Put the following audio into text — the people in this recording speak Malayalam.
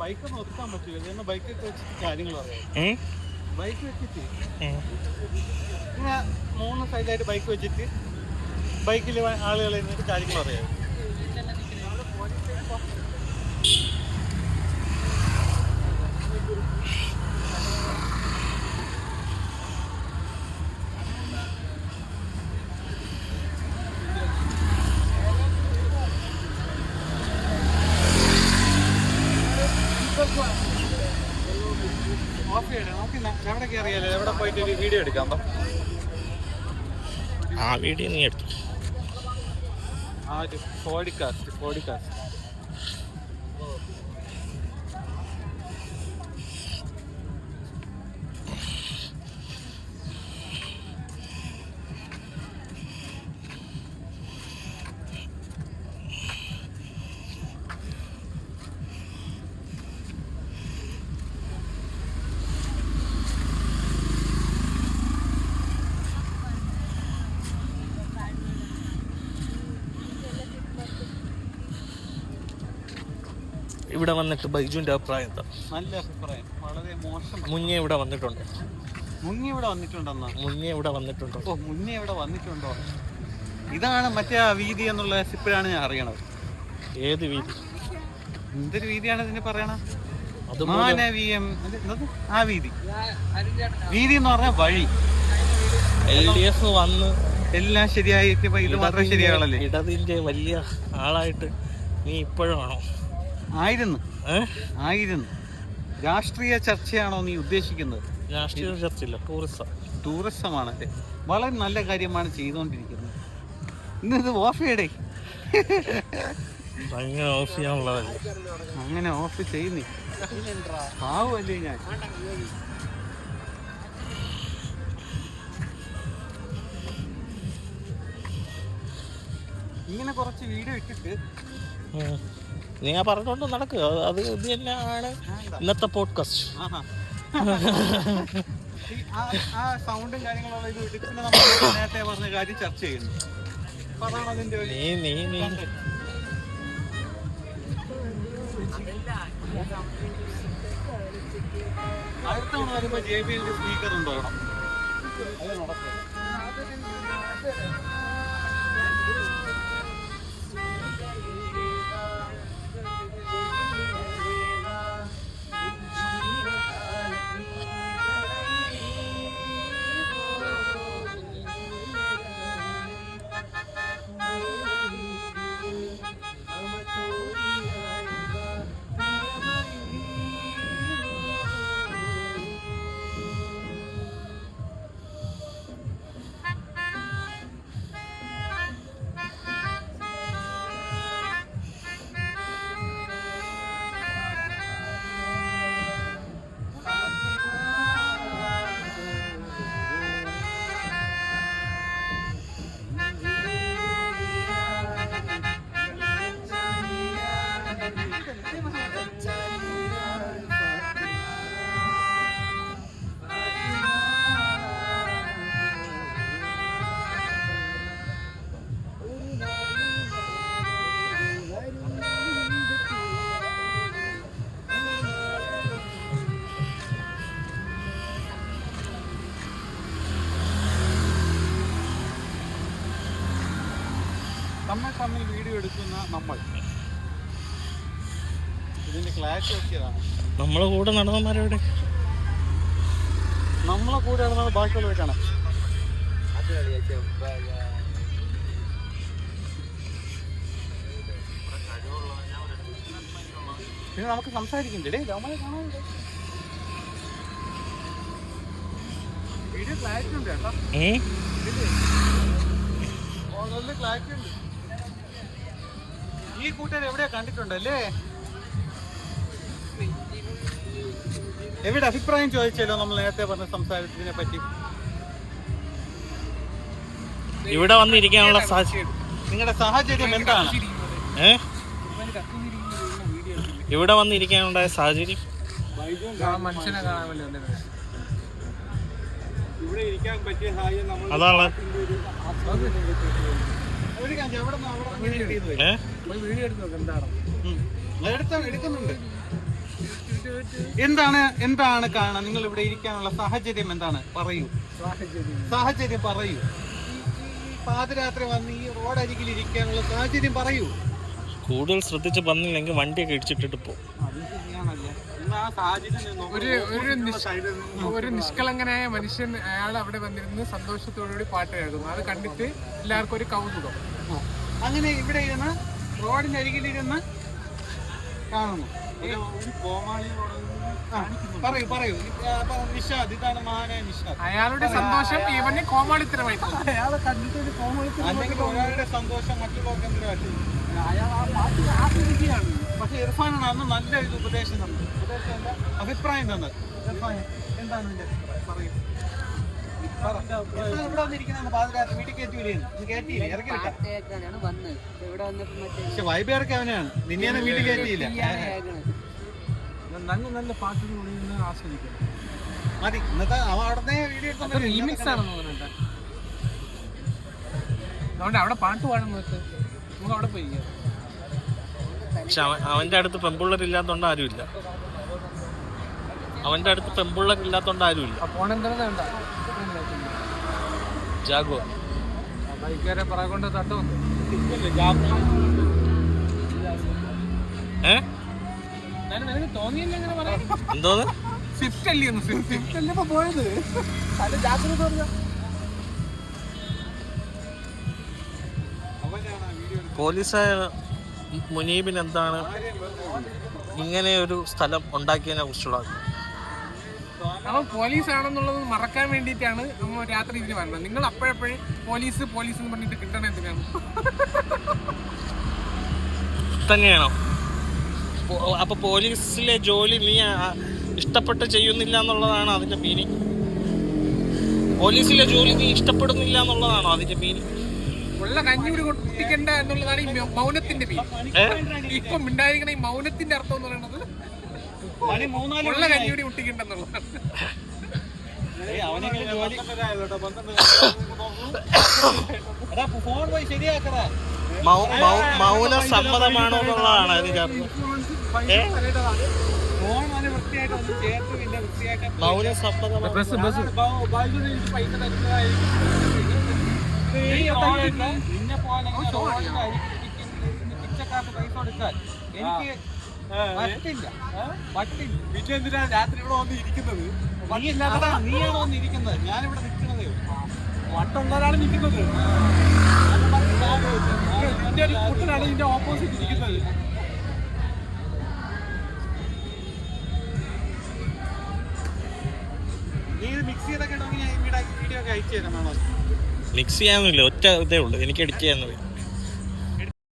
ബൈക്കൊന്നും ഒതുക്കാൻ പറ്റില്ല. ബൈക്കൊക്കെ വെച്ചിട്ട് കാര്യങ്ങൾ പറയാം. ബൈക്ക് വെച്ചിട്ട് ഇങ്ങനെ 3 സൈഡിലായിട്ട് ബൈക്ക് വെച്ചിട്ട് ബൈക്കിൽ ആളുകൾ എന്നിട്ട് കാര്യങ്ങൾ പറയാം. എവിടെ കയറിയാലോ, എവിടെ പോയിട്ട് ഒരു വീഡിയോ എടുക്കാം. ആ വീഡിയോ നീ എടുത്തു. ആ ഒരു പോഡ്കാസ്റ്റ് ഇവിടെ വന്നിട്ട് ബൈജുവിന്റെ അഭിപ്രായം എന്താ? നല്ല അഭിപ്രായം. വളരെ മോശം. മുന്നേ ഇവിടെ വന്നിട്ടുണ്ടോ? മുന്നേ ഇവിടെ വന്നിട്ടുണ്ടെന്നോ? മുന്നേ ഇവിടെ വന്നിട്ടുണ്ടോ? ഓ, മുന്നേ ഇവിടെ വന്നിട്ടുണ്ടോ? ഇതാണ് മറ്റേ ആ വീതി എന്നുള്ള ഇപ്പോഴാണ് ഞാൻ അറിയണത്. ഏത് വീതി? എന്തൊരു വീതിയാണ് ഇതിന് പറയണ? മാനവീയം. ആ വീതി എന്ന് പറഞ്ഞ വഴി LDF വന്ന് എല്ലാം ശരിയായിട്ട് ഇത് മാത്രം ശരിയാകളല്ലേ? ഇടതിന്റെ വലിയ ആളായിട്ട് നീ ഇപ്പോഴാണോ? ആയിരുന്നു. രാഷ്ട്രീയ ചർച്ചയാണോ നീ ഉദ്ദേശിക്കുന്നത്? രാഷ്ട്രീയ ചർച്ചയില്ല, ടൂറിസമാണല്ലേ. വളരെ നല്ല കാര്യമാണ് ചെയ്തുകൊണ്ടിരിക്കുന്നത്. ഇന്നത് ഓഫ് ചെയ്യടേ. അങ്ങനെ ഓഫ് ചെയ്യാനുള്ളതല്ലേ. അങ്ങനെ ഓഫ് ചെയ്യുന്നേ പാവല്ലേ ഞാൻ. ഇങ്ങനെ കുറച്ച് വീഡിയോ ഇട്ടിട്ട് നീ പറഞ്ഞോണ്ട് നടക്കുക. അത് ഇത് തന്നെയാണ് ഇന്നത്തെ പോഡ്കാസ്റ്റ്. ആ സൗണ്ടും കാര്യങ്ങളുള്ള ഇത് ഇട്ടിട്ട് പിന്നെ നമ്മൾ നേരത്തെ പറഞ്ഞ കാര്യം ചർച്ച ചെയ്യുന്നു. അതാണ് അതിന്റെ നീ അടുത്ത തവണ വരുമ്പോ JBL സ്പീക്കർ ഉണ്ടാകണം. അത് നടക്കും. തമ്മിൽ വീഡിയോ എടുക്കുന്ന നമ്മൾ ഇതിന്റെ ക്ലാരിറ്റി നോക്കിയതാണ്. നമ്മളെ കൂടെ നടന്നവന്മാരെവിടെ? നമ്മളെ കൂടെ നടന്നത് ബാക്കിയുള്ളവരാണ്. പിന്നെ നമുക്ക് സംസാരിക്കണ്ടേ? നമ്മളെ കാണാനുണ്ട്. വീഡിയോ ക്ലാരിറ്റി ഉണ്ട് കേട്ടോ. നല്ല ക്ലാരിറ്റി ഉണ്ട്. ഈ കൂട്ടർ എവിടെയാ കണ്ടിട്ടുണ്ടല്ലേ? എവിടെ അഭിപ്രായം ചോദിച്ചല്ലോ നമ്മൾ നേരത്തെ പറഞ്ഞ സംസാരത്തിനെ പറ്റി. ഇവിടെ വന്നിരിക്കാനുള്ള സാഹചര്യം, നിങ്ങളുടെ സാഹചര്യം എന്താണ്? ഇവിടെ വന്നിരിക്കാനുണ്ടായ സാഹചര്യം മനുഷ്യനെ കാണാൻ വേണ്ടി വന്നിട്ടുണ്ട്. ഇവിടെ ഇരിക്കാൻ പറ്റിയ സാഹചര്യം നമ്മൾ അതാണ് പോയി വീഡിയോ എടുത്ത് നോക്കാം എന്താണ് എടുക്കുന്നുണ്ട്. എന്താണ് കാണാൻ നിങ്ങൾ ഇവിടെ ഇരിക്കാനുള്ള സാഹചര്യം എന്താണ്? പറയൂ, സാഹചര്യം പറയൂ. ഈ പാതിരാത്രി വന്ന് ഈ റോഡരികിൽ ഇരിക്കാനുള്ള സാഹചര്യം പറയൂ. കൂടുതൽ ശ്രദ്ധിച്ച് വന്നില്ലെങ്കിൽ വണ്ടിയൊക്കെ ഇടിച്ചിട്ടിട്ട് പോകും. ഒരു നിഷ്കളങ്കനായ മനുഷ്യൻ അയാൾ അവിടെ വന്നിരുന്ന് സന്തോഷത്തോടുകൂടി പാട്ട് കേൾക്കുന്നു. അത് കണ്ടിട്ട് എല്ലാവർക്കും ഒരു കൗതുകം. അങ്ങനെ ഇവിടെ ഇരുന്ന് റോഡിന്റെ അരികിലിരുന്ന് കാണുന്നു. പറയൂ നിഷാദ്, ഇതാണ് മഹാനായ നിഷാദ്. അയാളുടെ സന്തോഷം ഇവന് കോമാളിത്തരമായി. അയാളെ കണ്ടിട്ട് ഒരു കോമാളിത്തരം, അല്ലെങ്കിൽ ഒരാളുടെ സന്തോഷം മറ്റുള്ളവർക്ക് എന്തിനാണ്? പക്ഷെ ഇർഫാനാണ് അന്ന് നല്ല ഒരു ഉപദേശം തന്നത്. ഉപദേശം എന്താ? അഭിപ്രായം തന്നത്. ഇർഫാൻ എന്താണ് നിന്റെ പറയൂ. ഇവിടെ വന്നിരിക്കുന്ന പാതിരാത്രി വീട്ടിൽ കയറ്റിയില്ലേ? ഇറക്കി വിട്ട. പക്ഷെ വൈബേർക്ക് അവനാണ്, നിന്നെയാണ് വീട്ടിൽ കയറ്റിയില്ല. നല്ല പാട്ടുകൾ ആസ്വദിക്കണം. മതി ഇന്നത്തെ അവൻ അവിടെ വീഡിയോ റീമിക്സ് ആണെന്ന് തോന്നുന്നുണ്ട്. അതുകൊണ്ട് അവിടെ പാട്ട് പാടുന്ന നമുക്ക് അവിടെ പോയി. പക്ഷെ അവന്റെ അടുത്ത് പെമ്പിള്ളേരില്ലാത്തോണ്ട് ആരുമില്ല. അവന്റെ അടുത്ത് പെമ്പിള്ളേരില്ലാത്തോണ്ട് ആരുമില്ല. ജാഗോ ബൈക്കാരെ പറകൊണ്ട് തട്ടോ. നിനക്ക് തോന്നിയില്ല എങ്ങനെ പറയാം? എന്തോന്ന് സ്വിഫ്റ്റ് അല്ലേ? സ്വിഫ്റ്റ് അല്ലേ ഇപ്പൊ പോയത്? അത് ജാഗ്രത പറഞ്ഞ പോലീസായ മുനീബിന് എന്താണ് ഇങ്ങനെ ഒരു സ്ഥലം ഉണ്ടാക്കിയതിനെ കുറിച്ചുള്ള? അവൻ പോലീസാണെന്നുള്ളത് മറക്കാൻ വേണ്ടിയിട്ടാണ് നമ്മൾ രാത്രി ഇതിന് വന്നത്. നിങ്ങൾ അപ്പോഴപ്പോഴും പോലീസ് എന്ന് പറഞ്ഞിട്ട് കിട്ടണ എന്തിനാണ്? തന്നെയാണോ? അപ്പൊ പോലീസിലെ ജോലി നീ ഇഷ്ടപ്പെട്ട് ചെയ്യുന്നില്ല എന്നുള്ളതാണ് അതിന്റെ മീനിങ്? പോലീസിലെ ജോലി നീ ഇഷ്ടപ്പെടുന്നില്ല എന്നുള്ളതാണോ അതിന്റെ മീനിങ്? ഉള്ള കഞ്ഞൂടി കൊട്ടിക്കണ്ട എന്നുള്ളതാണ് ഈ മൗനത്തിന്റെ മീനിങ്. ഇപ്പൊ ഉണ്ടായിരിക്കണ ഈ മൗനത്തിന്റെ അർത്ഥം എന്ന് പറയുന്നത് ഉള്ള കഞ്ഞൂടി കുട്ടിക്കണ്ടെന്നുള്ളതാണ്. മൗന സമ്മതമാണോ എന്നുള്ളതാണ് അതിന്റെ അർത്ഥം. മൗന സമ്മതമാണ്. പിന്നെ എന്തിനാ രാത്രി ഇവിടെ വന്ന് ഇരിക്കുന്നത്? നീയാണോ വന്ന് ഇരിക്കുന്നത്? ഞാനിവിടെ നിൽക്കുന്നതേ. വട്ടുള്ളവരാണ് നിൽക്കുന്നത്. എന്റെ ഒരു കൂട്ടനാണ് ഇതിന്റെ ഓപ്പോസിറ്റ് ഇരിക്കുന്നത്. നീ ഇത് മിക്സ് ചെയ്തൊക്കെ ഉണ്ടെങ്കിൽ ഞാൻ വീഡിയോ ഒക്കെ അയച്ചു തരാം. മിക്സ് ചെയ്യാനൊന്നുമില്ല, ഒറ്റ ഇതേ ഉള്ളൂ എനിക്ക് എഡിറ്റ് ചെയ്യാൻ.